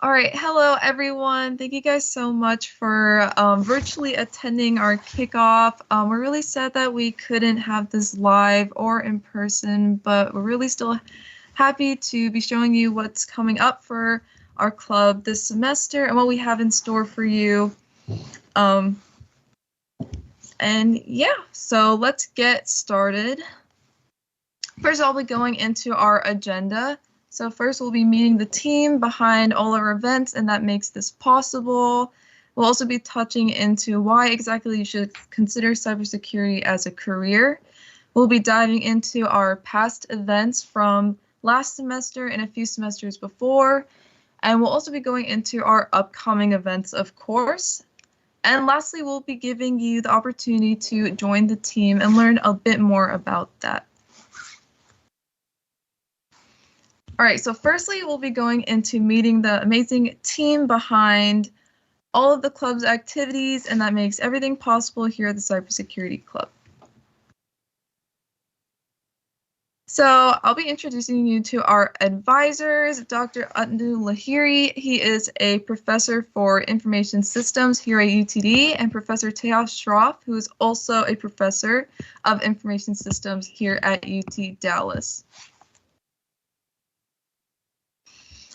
All right, hello everyone. Thank you guys so much for virtually attending our kickoff. We're really sad that we couldn't have this live or in person, but we're really still happy to be showing you what's coming up for our club this semester and what we have in store for you. Um, and yeah, so let's get started. First, I'll be going into our agenda. So first, we'll be meeting the team behind all our events, and that makes this possible. We'll also be touching into why exactly you should consider cybersecurity as a career. We'll be diving into our past events from last semester and a few semesters before. And we'll also be going into our upcoming events, of course. And lastly, we'll be giving you the opportunity to join the team and learn a bit more about that. All right, so firstly, we'll be going into meeting the amazing team behind all of the club's activities, and that makes everything possible here at the Cybersecurity Club. So I'll be introducing you to our advisors, Dr. Atnu Lahiri. He is a professor for information systems here at UTD, and Professor Tejas Shroff, who is also a professor of information systems here at UT Dallas.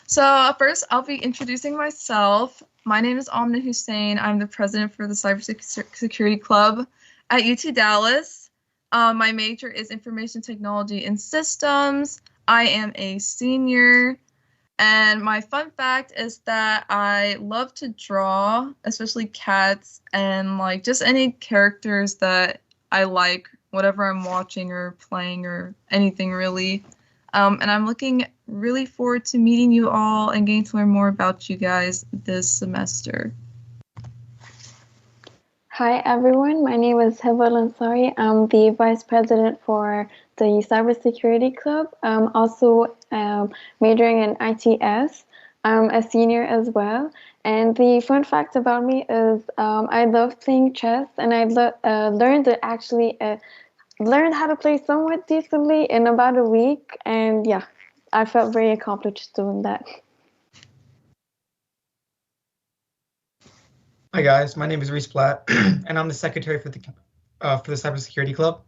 So first, I'll be introducing myself. My name is Amna Hussein. I'm the president for the Cybersecurity Club at UT Dallas. My major is information technology and systems. I am a senior. And my fun fact is that I love to draw, especially cats and like just any characters that I like, whatever I'm watching or playing or anything really. And I'm looking really forward to meeting you all and getting to learn more about you guys this semester. Hi everyone, my name is Hiba Lansari. I'm the Vice President for the Cybersecurity Club. I'm also majoring in ITS. I'm a senior as well. And the fun fact about me is I love playing chess, and I learned to actually learn how to play somewhat decently in about a week. And yeah, I felt very accomplished doing that. Hi guys, my name is Reese Platt, and I'm the secretary for the Cybersecurity Club.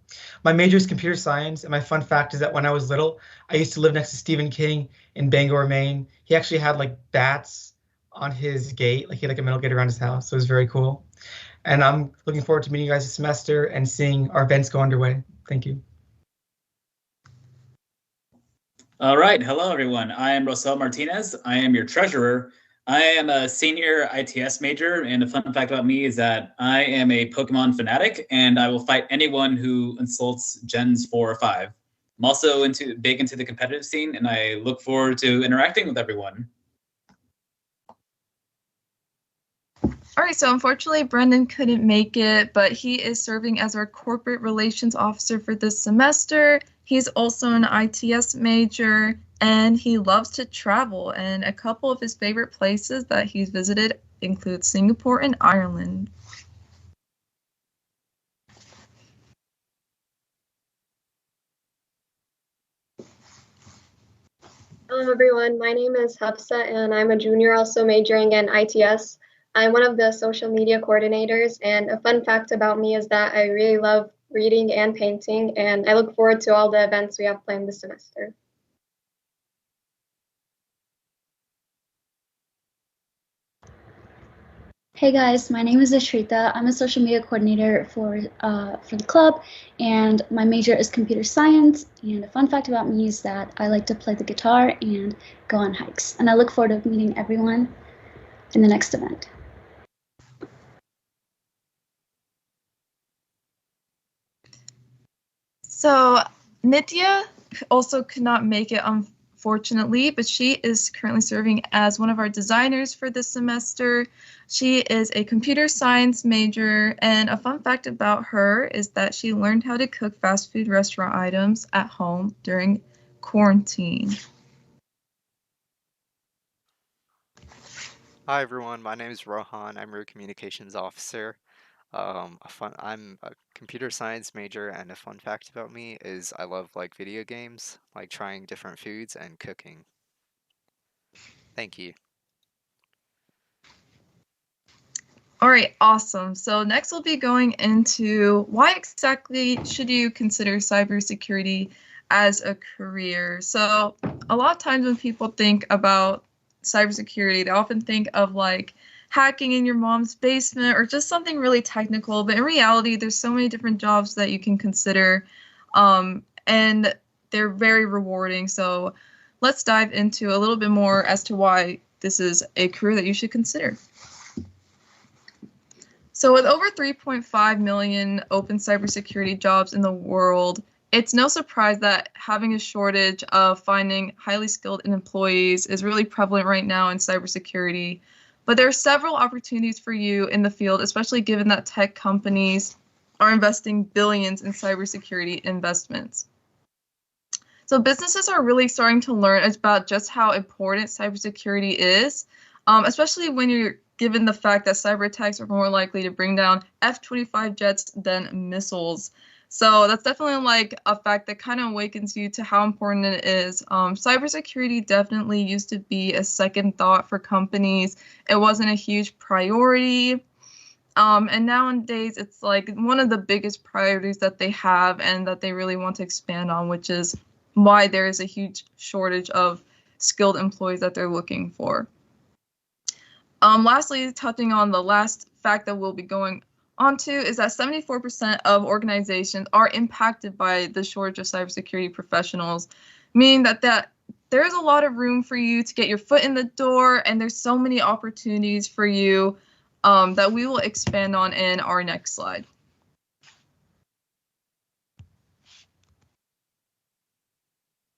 My major is computer science, and my fun fact is that when I was little, I used to live next to Stephen King in Bangor, Maine. He actually had like bats on his gate, like he had like a metal gate around his house, so it was very cool. And I'm looking forward to meeting you guys this semester and seeing our events go underway. Thank you. All right, hello everyone. I am Rosel Martinez. I am your treasurer. I am a senior ITS major, and a fun fact about me is that I am a Pokemon fanatic, and I will fight anyone who insults Gens 4 or 5. I'm also big into the competitive scene, and I look forward to interacting with everyone. All right, so unfortunately, Brendan couldn't make it, but he is serving as our corporate relations officer for this semester. He's also an ITS major, and he loves to travel. And a couple of his favorite places that he's visited include Singapore and Ireland. Hello everyone, my name is Hafsa and I'm a junior also majoring in ITS. I'm one of the social media coordinators, and a fun fact about me is that I really love reading and painting, and I look forward to all the events we have planned this semester. Hey guys, my name is Ashrita. I'm a social media coordinator for the club, and my major is computer science. And a fun fact about me is that I like to play the guitar and go on hikes. And I look forward to meeting everyone in the next event. So Nitya also could not make it, unfortunately, but she is currently serving as one of our designers for this semester. She is a computer science major, and a fun fact about her is that she learned how to cook fast food restaurant items at home during quarantine. Hi everyone, my name is Rohan. I'm your communications officer. I'm a computer science major, and a fun fact about me is I love like video games, like trying different foods and cooking. Thank you. All right, awesome. So next we'll be going into why exactly should you consider cybersecurity as a career. So a lot of times when people think about cybersecurity, they often think of like hacking in your mom's basement or just something really technical. But in reality, there's so many different jobs that you can consider, and they're very rewarding. So let's dive into a little bit more as to why this is a career that you should consider. So with over 3.5 million open cybersecurity jobs in the world, it's no surprise that having a shortage of finding highly skilled employees is really prevalent right now in cybersecurity. But there are several opportunities for you in the field, especially given that tech companies are investing billions in cybersecurity investments. So businesses are really starting to learn about just how important cybersecurity is, especially when you're given the fact that cyber attacks are more likely to bring down F-25 jets than missiles. So that's definitely like a fact that kind of awakens you to how important it is. Cybersecurity definitely used to be a second thought for companies. It wasn't a huge priority. And nowadays it's like one of the biggest priorities that they have and that they really want to expand on, which is why there is a huge shortage of skilled employees that they're looking for. Lastly, touching on the last fact that we'll be going on to is that 74% of organizations are impacted by the shortage of cybersecurity professionals, meaning that there's a lot of room for you to get your foot in the door, and there's so many opportunities for you that we will expand on in our next slide.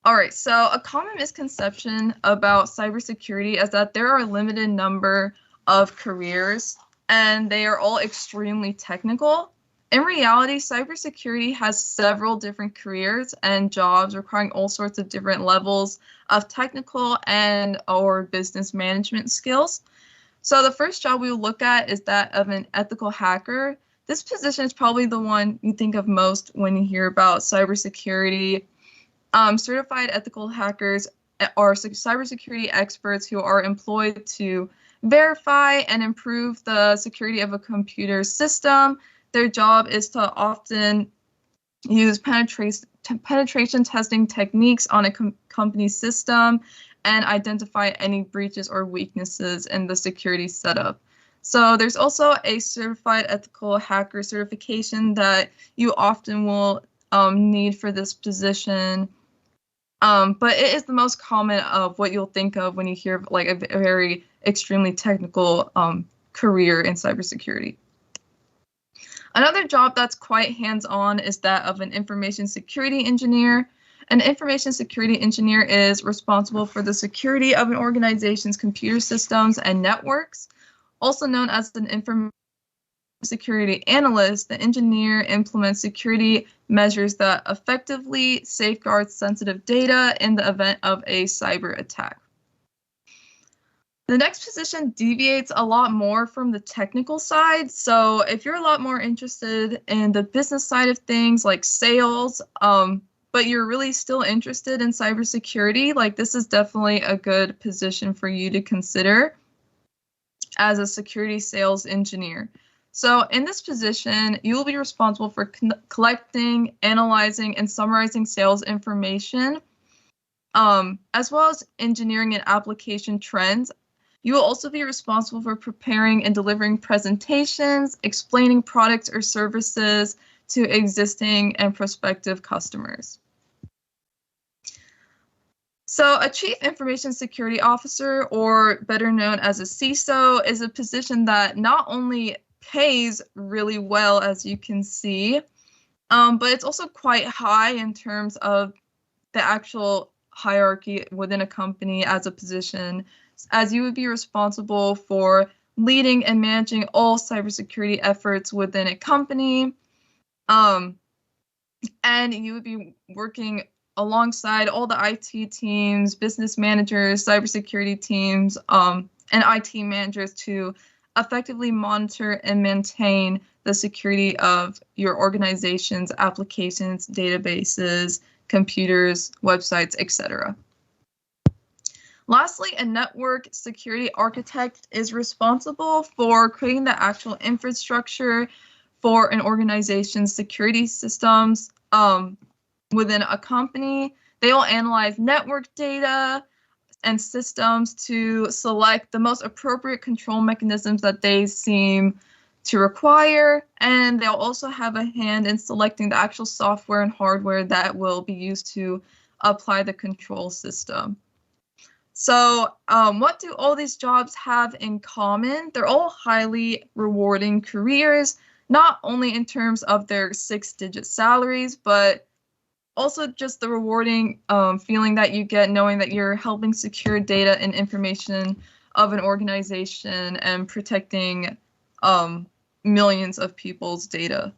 All right, so a common misconception about cybersecurity is that there are a limited number of careers and they are all extremely technical. In reality, cybersecurity has several different careers and jobs requiring all sorts of different levels of technical and or business management skills. So the first job we will look at is that of an ethical hacker. This position is probably the one you think of most when you hear about cybersecurity. Certified ethical hackers are cybersecurity experts who are employed to verify and improve the security of a computer system. Their job is to often use penetration testing techniques on a company system and identify any breaches or weaknesses in the security setup. So there's also a certified ethical hacker certification that you often will need for this position. But it is the most common of what you'll think of when you hear like a very extremely technical career in cybersecurity. Another job that's quite hands-on is that of an information security engineer. An information security engineer is responsible for the security of an organization's computer systems and networks. Also known as an information security analyst, the engineer implements security measures that effectively safeguard sensitive data in the event of a cyber attack. The next position deviates a lot more from the technical side. So if you're a lot more interested in the business side of things like sales, but you're really still interested in cybersecurity, like this is definitely a good position for you to consider as a security sales engineer. So in this position, you will be responsible for collecting, analyzing, and summarizing sales information, as well as engineering and application trends. You will also be responsible for preparing and delivering presentations, explaining products or services to existing and prospective customers. So a Chief Information Security Officer, or better known as a CISO, is a position that not only pays really well, as you can see, but it's also quite high in terms of the actual hierarchy within a company as a position, as you would be responsible for leading and managing all cybersecurity efforts within a company, and you would be working alongside all the IT teams, business managers, cybersecurity teams, and IT managers to effectively monitor and maintain the security of your organization's applications, databases, computers, websites, etc. Lastly, a network security architect is responsible for creating the actual infrastructure for an organization's security systems within a company. They will analyze network data and systems to select the most appropriate control mechanisms that they seem to require, and they'll also have a hand in selecting the actual software and hardware that will be used to apply the control system. So what do all these jobs have in common? They're all highly rewarding careers, not only in terms of their 6-digit salaries, but also just the rewarding feeling that you get knowing that you're helping secure data and information of an organization and protecting millions of people's data.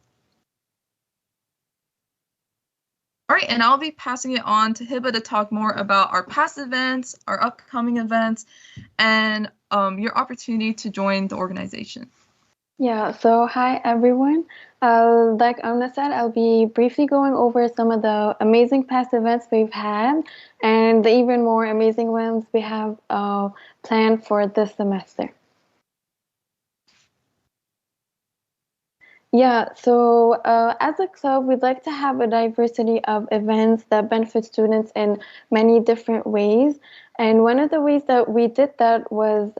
All right, and I'll be passing it on to Hiba to talk more about our past events, our upcoming events, and your opportunity to join the organization. Yeah, so hi everyone. Like Amna said, I'll be briefly going over some of the amazing past events we've had and the even more amazing ones we have planned for this semester. Yeah, so as a club, we'd like to have a diversity of events that benefit students in many different ways. And one of the ways that we did that was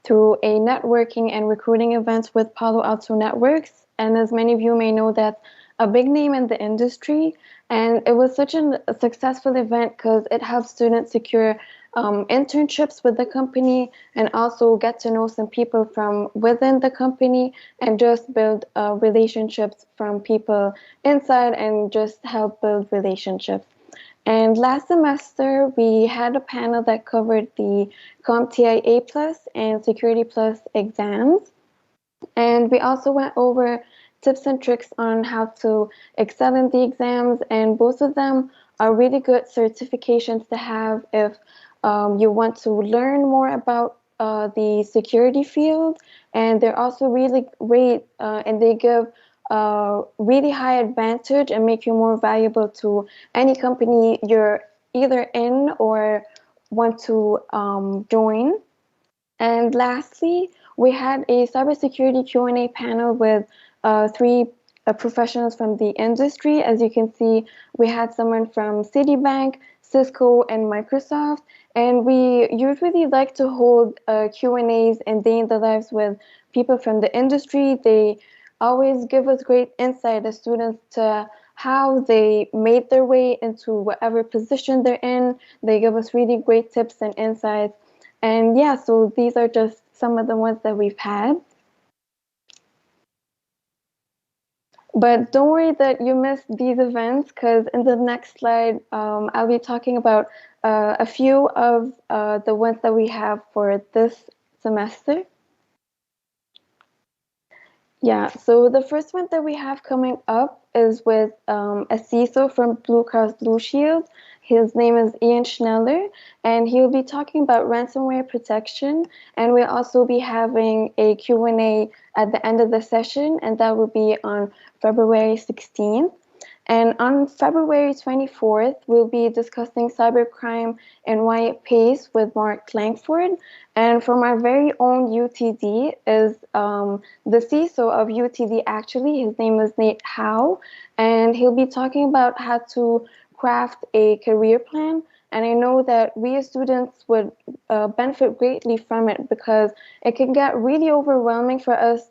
through a networking and recruiting events with Palo Alto Networks. And as many of you may know, that's a big name in the industry. And it was such a successful event because it helped students secure internships with the company and also get to know some people from within the company and just build relationships from people inside and just help build relationships. And last semester, we had a panel that covered the CompTIA A Plus and Security Plus exams. And we also went over tips and tricks on how to excel in the exams, and both of them are really good certifications to have if you want to learn more about the security field. And they're also really great, and they give really high advantage and make you more valuable to any company you're either in or want to join. And lastly, we had a cybersecurity Q&A panel with three professionals from the industry. As you can see, we had someone from Citibank, Cisco, and Microsoft. And we usually like to hold Q&As and day in the lives with people from the industry. They always give us great insight as students to how they made their way into whatever position they're in. They give us really great tips and insights. And yeah, so these are just some of the ones that we've had. But don't worry that you missed these events, because in the next slide, I'll be talking about a few of the ones that we have for this semester. Yeah, so the first one that we have coming up is with a CISO from Blue Cross Blue Shield. His name is Ian Schneller, and he'll be talking about ransomware protection. And we'll also be having a Q&A at the end of the session, and that will be on February 16th. And on February 24th, we'll be discussing cybercrime and why it pays with Mark Langford. And from our very own UTD is the CISO of UTD, actually. His name is Nate Howe, and he'll be talking about how to craft a career plan. And I know that we as students would benefit greatly from it, because it can get really overwhelming for us,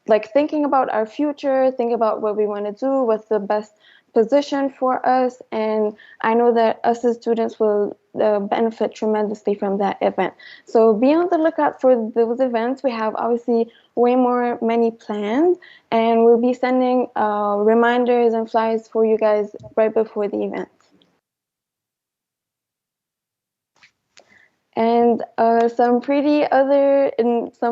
like thinking about our future, think about what we want to do, what's the best position for us. And I know that us as students will benefit tremendously from that event. So be on the lookout for those events. We have obviously many planned, and we'll be sending reminders and flyers for you guys right before the event. And some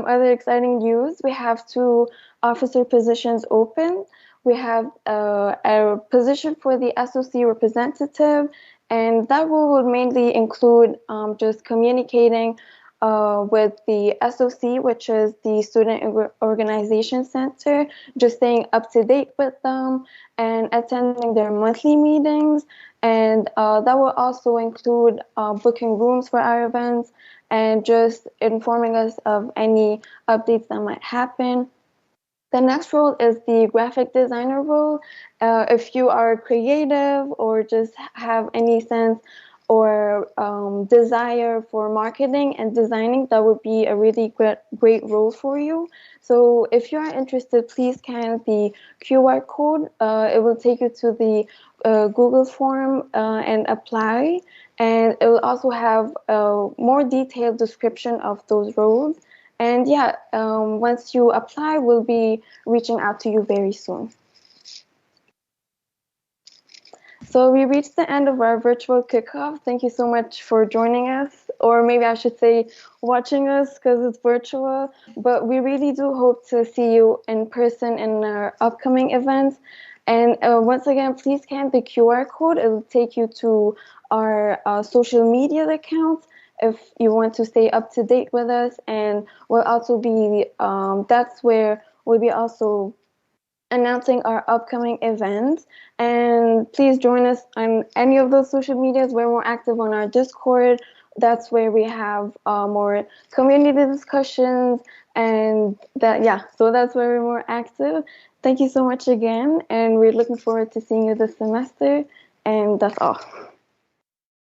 other exciting news. We have 2 officer positions open. We have a position for the SOC representative, and that role will mainly include just communicating with the SOC, which is the Student Organization Center, just staying up to date with them and attending their monthly meetings. And that will also include booking rooms for our events and just informing us of any updates that might happen. The next role is the graphic designer role. If you are creative or just have any sense or desire for marketing and designing, that would be a really great role for you. So if you are interested, please scan the QR code. It will take you to the Google form and apply. And it will also have a more detailed description of those roles. And yeah, once you apply, we'll be reaching out to you very soon. So we reached the end of our virtual kickoff. Thank you so much for joining us, or maybe I should say watching us because it's virtual. But we really do hope to see you in person in our upcoming events. And once again, please scan the QR code. It will take you to our social media accounts if you want to stay up to date with us. And we'll also be, that's where we'll be also announcing our upcoming events. And please join us on any of those social medias. We're more active on our Discord. That's where we have more community discussions, and that, yeah, so that's where we're more active. Thank you so much again, and we're looking forward to seeing you this semester. And that's all.